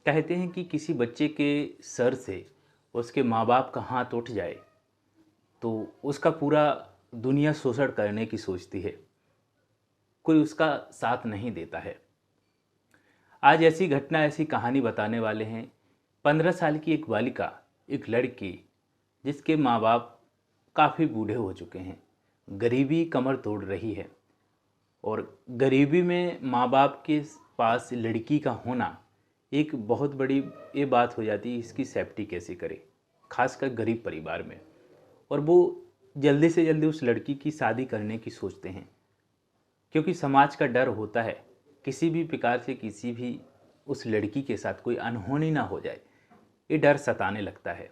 कहते हैं कि किसी बच्चे के सर से उसके माँ बाप का हाथ उठ जाए तो उसका पूरा दुनिया शोषण करने की सोचती है, कोई उसका साथ नहीं देता है। आज ऐसी घटना, ऐसी कहानी बताने वाले हैं। 15 साल की एक बालिका, एक लड़की, जिसके माँ बाप काफ़ी बूढ़े हो चुके हैं, गरीबी कमर तोड़ रही है। और गरीबी में माँ बाप के पास लड़की का होना एक बहुत बड़ी ये बात हो जाती है, इसकी सेफ्टी कैसे करे, खासकर गरीब परिवार में। और वो जल्दी से जल्दी उस लड़की की शादी करने की सोचते हैं, क्योंकि समाज का डर होता है किसी भी प्रकार से किसी भी उस लड़की के साथ कोई अनहोनी ना हो जाए, ये डर सताने लगता है।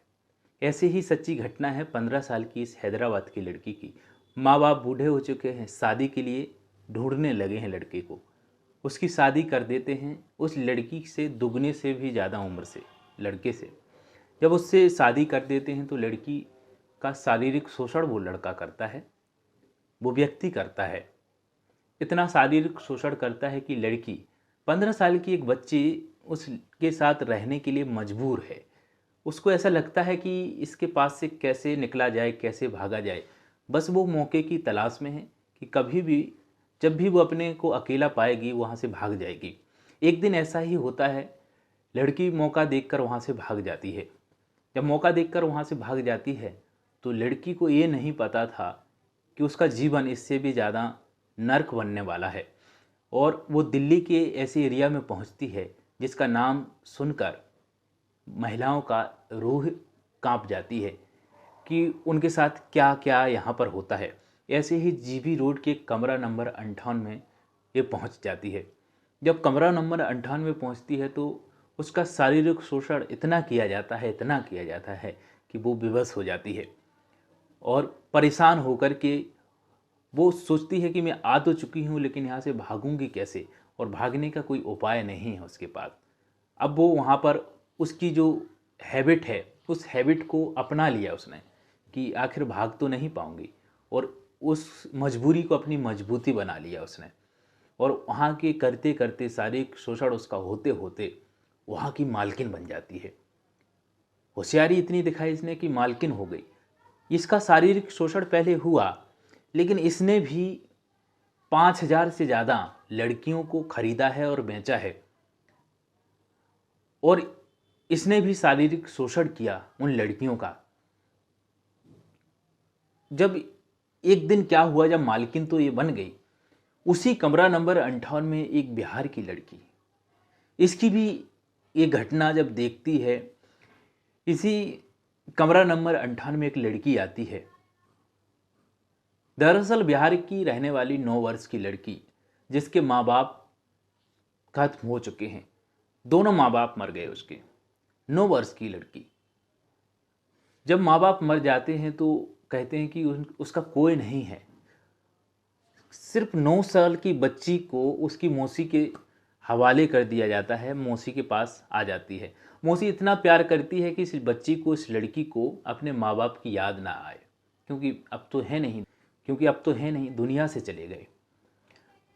ऐसे ही सच्ची घटना है 15 साल की इस हैदराबाद की लड़की की। माँ बाप बूढ़े हो चुके हैं, शादी के लिए ढूंढने लगे हैं लड़के को, उसकी शादी कर देते हैं उस लड़की से दुगने से भी ज़्यादा उम्र से लड़के से। जब उससे शादी कर देते हैं तो लड़की का शारीरिक शोषण वो लड़का करता है, वो व्यक्ति करता है। इतना शारीरिक शोषण करता है कि लड़की 15 साल की एक बच्ची उसके साथ रहने के लिए मजबूर है। उसको ऐसा लगता है कि इसके पास से कैसे निकला जाए, कैसे भागा जाए। बस वो मौके की तलाश में है कि कभी भी जब भी वो अपने को अकेला पाएगी वहाँ से भाग जाएगी। एक दिन ऐसा ही होता है, लड़की मौका देखकर वहाँ से भाग जाती है। जब मौका देखकर वहाँ से भाग जाती है तो लड़की को ये नहीं पता था कि उसका जीवन इससे भी ज़्यादा नर्क बनने वाला है। और वो दिल्ली के ऐसे एरिया में पहुँचती है जिसका नाम सुनकर महिलाओं का रूह कांप जाती है कि उनके साथ क्या क्या यहाँ पर होता है। ऐसे ही जीबी रोड के कमरा नंबर 58 में ये पहुँच जाती है। जब कमरा नंबर 58 में पहुँचती है तो उसका शारीरिक शोषण इतना किया जाता है, इतना किया जाता है कि वो विवश हो जाती है। और परेशान होकर के वो सोचती है कि मैं आ तो चुकी हूँ, लेकिन यहाँ से भागूंगी कैसे, और भागने का कोई उपाय नहीं है उसके पास। अब वो वहाँ पर उसकी जो हैबिट है, उस हैबिट को अपना लिया उसने कि आखिर भाग तो नहीं पाऊंगी, और उस मजबूरी को अपनी मजबूती बना लिया उसने। और वहाँ के करते करते शारीरिक शोषण उसका होते होते वहाँ की मालकिन बन जाती है। होशियारी इतनी दिखाई इसने कि मालकिन हो गई। इसका शारीरिक शोषण पहले हुआ, लेकिन इसने भी 5,000 से ज़्यादा लड़कियों को खरीदा है और बेचा है। और इसने भी शारीरिक शोषण किया उन लड़कियों का। जब एक दिन क्या हुआ, जब मालकिन तो ये बन गई, उसी कमरा नंबर 58 में एक बिहार की लड़की, इसकी भी ये घटना जब देखती है। इसी कमरा नंबर 58 में एक लड़की आती है। दरअसल बिहार की रहने वाली 9 वर्ष की लड़की, जिसके माँ बाप खत्म हो चुके हैं, दोनों माँ बाप मर गए उसके। 9 वर्ष की लड़की, जब माँ बाप मर जाते हैं तो कहते हैं कि उसका कोई नहीं है। सिर्फ 9 साल की बच्ची को उसकी मौसी के हवाले कर दिया जाता है, मौसी के पास आ जाती है। मौसी इतना प्यार करती है कि इस बच्ची को, इस लड़की को अपने माँ बाप की याद ना आए, क्योंकि अब तो है नहीं, दुनिया से चले गए।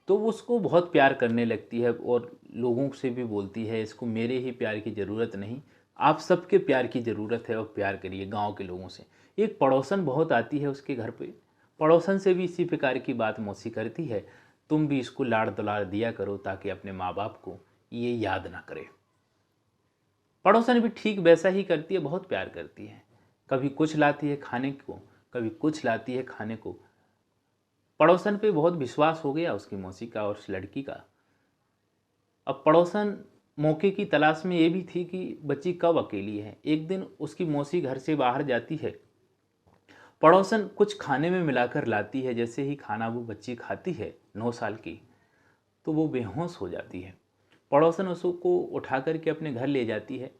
तो वो उसको बहुत प्यार करने लगती है और लोगों से भी बोलती है, इसको मेरे ही प्यार की ज़रूरत नहीं, आप सबके प्यार की ज़रूरत है, और प्यार करिए गांव के लोगों से। एक पड़ोसन बहुत आती है उसके घर पे, पड़ोसन से भी इसी प्रकार की बात मौसी करती है, तुम भी इसको लाड़ दुलार दिया करो ताकि अपने माँ बाप को ये याद ना करे। पड़ोसन भी ठीक वैसा ही करती है, बहुत प्यार करती है। कभी कुछ लाती है खाने को, कभी कुछ लाती है खाने को। पड़ोसन पे बहुत विश्वास हो गया उसकी मौसी का और उस लड़की का। अब पड़ोसन मौके की तलाश में ये भी थी कि बच्ची कब अकेली है। एक दिन उसकी मौसी घर से बाहर जाती है, पड़ोसन कुछ खाने में मिलाकर लाती है। जैसे ही खाना वो बच्ची खाती है 9 साल की, तो वो बेहोश हो जाती है। पड़ोसन उसको उठा करके अपने घर ले जाती है।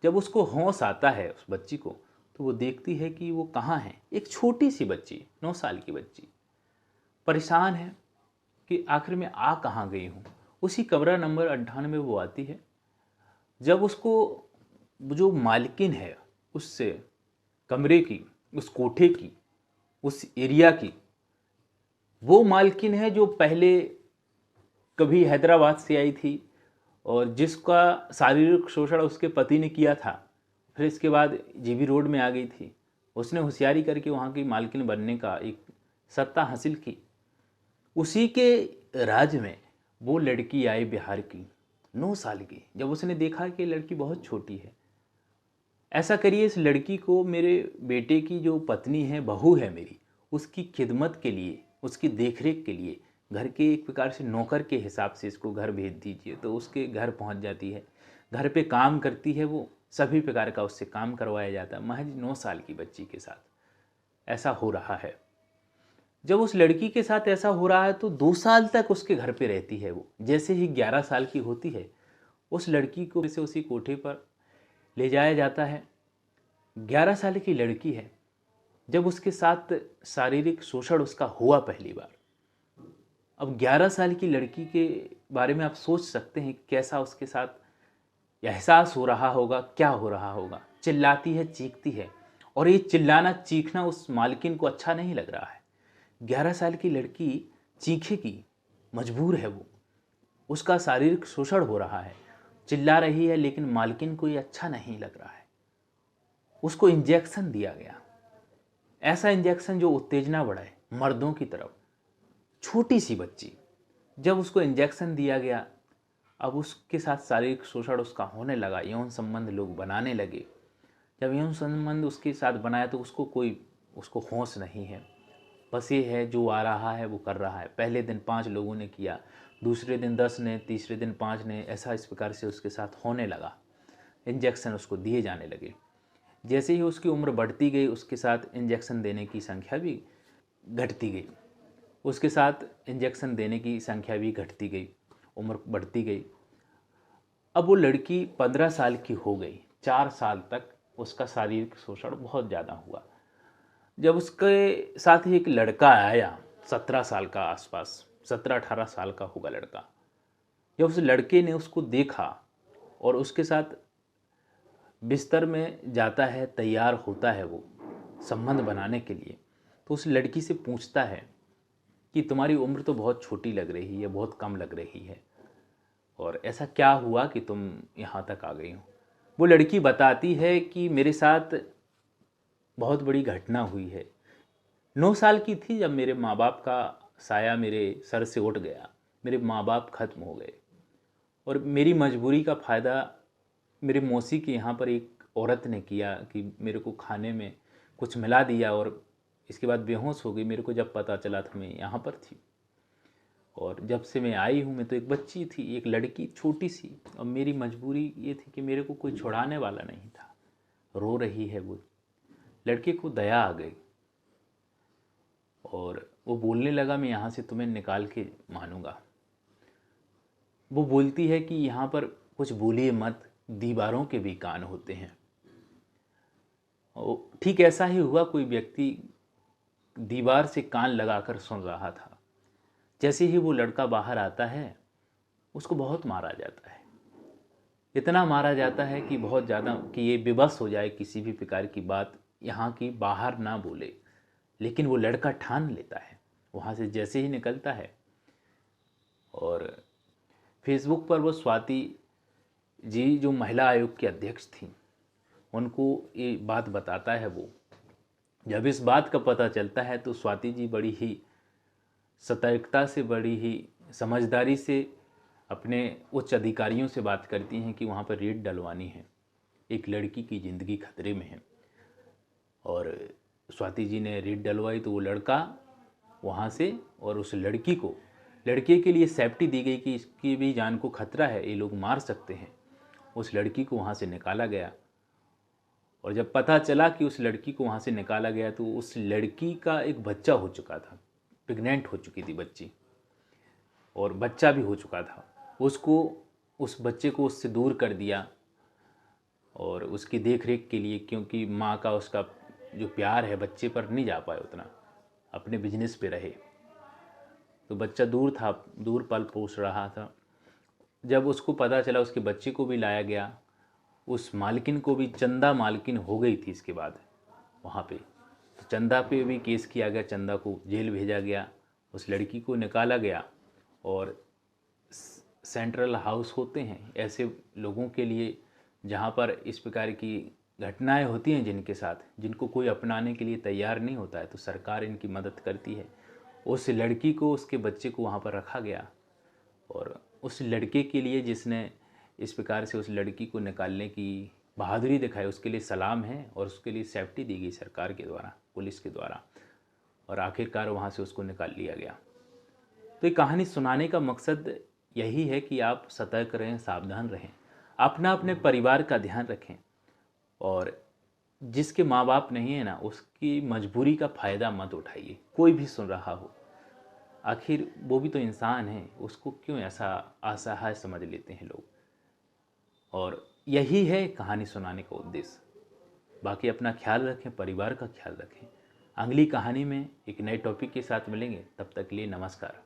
जब उसको होश आता है उस बच्ची को, तो वो देखती है कि वो कहाँ है। एक छोटी सी बच्ची, 9 साल की बच्ची, परेशान है कि आखिर में आ कहाँ गई हूँ। उसी कमरा नंबर 58 में वो आती है। जब उसको जो मालकिन है उस कमरे की, उस कोठे की, उस एरिया की, वो मालकिन है जो पहले कभी हैदराबाद से आई थी और जिसका शारीरिक शोषण उसके पति ने किया था, फिर इसके बाद जीबी रोड में आ गई थी। उसने होशियारी करके वहाँ की मालकिन बनने का एक सत्ता हासिल की। उसी के राज्य में वो लड़की आई बिहार की, 9 साल की। जब उसने देखा कि लड़की बहुत छोटी है, ऐसा करिए इस लड़की को मेरे बेटे की जो पत्नी है, बहू है मेरी, उसकी खिदमत के लिए, उसकी देखरेख के लिए घर के एक प्रकार से नौकर के हिसाब से इसको घर भेज दीजिए। तो उसके घर पहुंच जाती है, घर पे काम करती है, वो सभी प्रकार का उससे काम करवाया जाता है महज 9 साल की बच्ची के साथ। ऐसा हो रहा है। जब उस लड़की के साथ ऐसा हो रहा है तो 2 साल तक उसके घर पे रहती है वो। जैसे ही 11 साल की होती है, उस लड़की को से उसी कोठे पर ले जाया जाता है। 11 साल की लड़की है। जब उसके साथ शारीरिक शोषण उसका हुआ पहली बार, अब 11 साल की लड़की के बारे में आप सोच सकते हैं कैसा उसके साथ एहसास हो रहा होगा, क्या हो रहा होगा। चिल्लाती है, चीखती है, और ये चिल्लाना चीखना उस मालकिन को अच्छा नहीं लग रहा है। 11 साल की लड़की चीखेगी, मजबूर है वो, उसका शारीरिक शोषण हो रहा है, चिल्ला रही है, लेकिन मालकिन को ये अच्छा नहीं लग रहा है। उसको इंजेक्शन दिया गया, ऐसा इंजेक्शन जो उत्तेजना बढ़ाए मर्दों की तरफ। छोटी सी बच्ची, जब उसको इंजेक्शन दिया गया, अब उसके साथ शारीरिक शोषण उसका होने लगा, यौन संबंध लोग बनाने लगे। जब यौन संबंध उसके साथ बनाया तो उसको होश नहीं है, बस ये है जो आ रहा है वो कर रहा है। पहले दिन 5 लोगों ने किया, दूसरे दिन 10 ने, तीसरे दिन 5 ने, ऐसा इस प्रकार से उसके साथ होने लगा। इंजेक्शन उसको दिए जाने लगे। जैसे ही उसकी उम्र बढ़ती गई, उसके साथ इंजेक्शन देने की संख्या भी घटती गई, उसके साथ इंजेक्शन देने की संख्या भी घटती गई, उम्र बढ़ती गई। अब वो लड़की 15 साल की हो गई। 4 साल तक उसका शारीरिक शोषण बहुत ज़्यादा हुआ। जब उसके साथ ही एक लड़का आया 17 साल का आसपास, 17-18 साल का होगा लड़का। जब उस लड़के ने उसको देखा और उसके साथ बिस्तर में जाता है, तैयार होता है वो संबंध बनाने के लिए, तो उस लड़की से पूछता है कि तुम्हारी उम्र तो बहुत छोटी लग रही है, बहुत कम लग रही है, और ऐसा क्या हुआ कि तुम यहाँ तक आ गई हो। वो लड़की बताती है कि मेरे साथ बहुत बड़ी घटना हुई है। 9 साल की थी जब मेरे माँ बाप का साया मेरे सर से उठ गया, मेरे माँ बाप खत्म हो गए, और मेरी मजबूरी का फ़ायदा मेरे मौसी के यहाँ पर एक औरत ने किया कि मेरे को खाने में कुछ मिला दिया, और इसके बाद बेहोश हो गई। मेरे को जब पता चला था मैं यहाँ पर थी, और जब से मैं आई हूँ मैं तो एक बच्ची थी, एक लड़की छोटी सी, और मेरी मजबूरी ये थी कि मेरे को कोई छुड़ाने वाला नहीं था। रो रही है वो। लड़के को दया आ गई और वो बोलने लगा, मैं यहाँ से तुम्हें निकाल के मानूंगा। वो बोलती है कि यहाँ पर कुछ बोलिए मत, दीवारों के भी कान होते हैं। ठीक ऐसा ही हुआ। कोई व्यक्ति दीवार से कान लगाकर सुन रहा था। जैसे ही वो लड़का बाहर आता है, उसको बहुत मारा जाता है। इतना मारा जाता है कि बहुत ज़्यादा, कि ये बेबस हो जाए, किसी भी प्रकार की बात यहाँ की बाहर ना बोले। लेकिन वो लड़का ठान लेता है, वहाँ से जैसे ही निकलता है। और फेसबुक पर वो स्वाति जी जो महिला आयोग की अध्यक्ष थी, उनको ये बात बताता है। वो जब इस बात का पता चलता है तो स्वाति जी बड़ी ही सतर्कता से, बड़ी ही समझदारी से अपने उच्च अधिकारियों से बात करती हैं कि वहाँ पर रेड डलवानी है, एक लड़की की ज़िंदगी खतरे में है। और स्वाति जी ने रेड डलवाई तो वो लड़का वहाँ से, और उस लड़की को, लड़के के लिए सेफ्टी दी गई कि इसकी भी जान को खतरा है, ये लोग मार सकते हैं। उस लड़की को वहाँ से निकाला गया। और जब पता चला कि उस लड़की को वहाँ से निकाला गया तो उस लड़की का एक बच्चा हो चुका था, प्रेग्नेंट हो चुकी थी बच्ची, और बच्चा भी हो चुका था। उस बच्चे को उससे दूर कर दिया, और उसकी देख रेख के लिए, क्योंकि माँ का उसका जो प्यार है बच्चे पर नहीं जा पाए उतना, अपने बिजनेस पे रहे, तो बच्चा दूर था, दूर पल पोस रहा था। जब उसको पता चला, उसके बच्चे को भी लाया गया। उस मालकिन को भी, चंदा मालकिन हो गई थी इसके बाद वहाँ पे, तो चंदा पे भी केस किया गया, चंदा को जेल भेजा गया, उस लड़की को निकाला गया। और सेंट्रल हाउस होते हैं ऐसे लोगों के लिए जहाँ पर इस प्रकार की घटनाएं होती हैं जिनके साथ, जिनको कोई अपनाने के लिए तैयार नहीं होता है, तो सरकार इनकी मदद करती है। उस लड़की को, उसके बच्चे को वहाँ पर रखा गया और उस लड़के के लिए जिसने इस प्रकार से उस लड़की को निकालने की बहादुरी दिखाई, उसके लिए सलाम है और उसके लिए सेफ्टी दी गई सरकार के द्वारा, पुलिस के द्वारा, और आखिरकार वहाँ से उसको निकाल लिया गया। तो ये कहानी सुनाने का मकसद यही है कि आप सतर्क रहें, सावधान रहें, अपने परिवार का ध्यान रखें, और जिसके माँ बाप नहीं है ना, उसकी मजबूरी का फ़ायदा मत उठाइए। कोई भी सुन रहा हो, आखिर वो भी तो इंसान है, उसको क्यों ऐसा असहाय समझ लेते हैं लोग। और यही है कहानी सुनाने का उद्देश्य। बाकी अपना ख्याल रखें, परिवार का ख्याल रखें। अगली कहानी में एक नए टॉपिक के साथ मिलेंगे, तब तक के लिए नमस्कार।